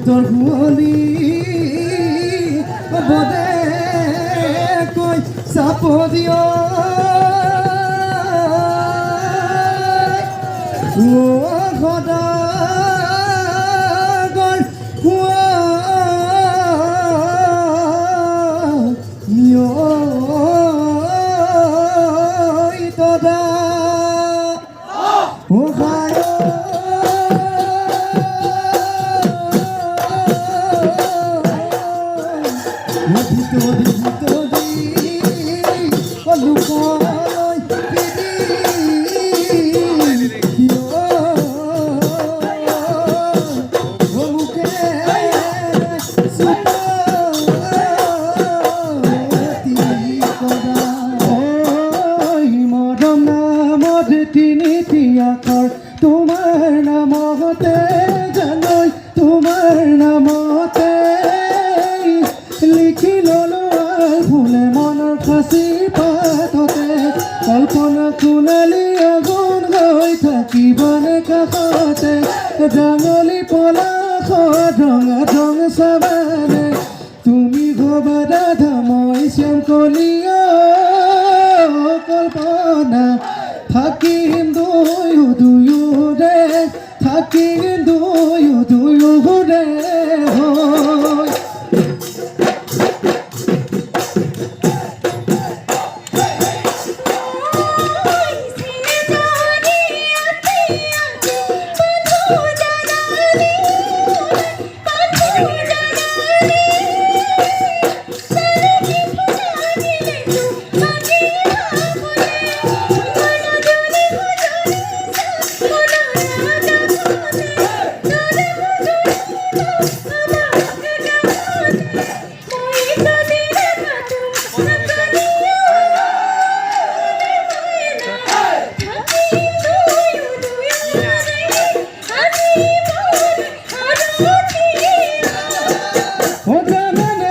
তোর গুলি বদে কই সাপদিও ও খোদা গল নিও তোদা ও খায় তোমার নামতে জানই তোমার নামতে লিখি ললো ফুলে মনৰ ফাঁচি পাততে কল্পনা সোণালী আগুন গৈ থাকিবনে কাষতে জাঙলী পলাশত ৰঙা ৰং চাবানে তুমি ঘবা দাদা মই শ্যাম কলিয়া কল্পনা থাকিম দুয়ো দুয়োৰে থাকিম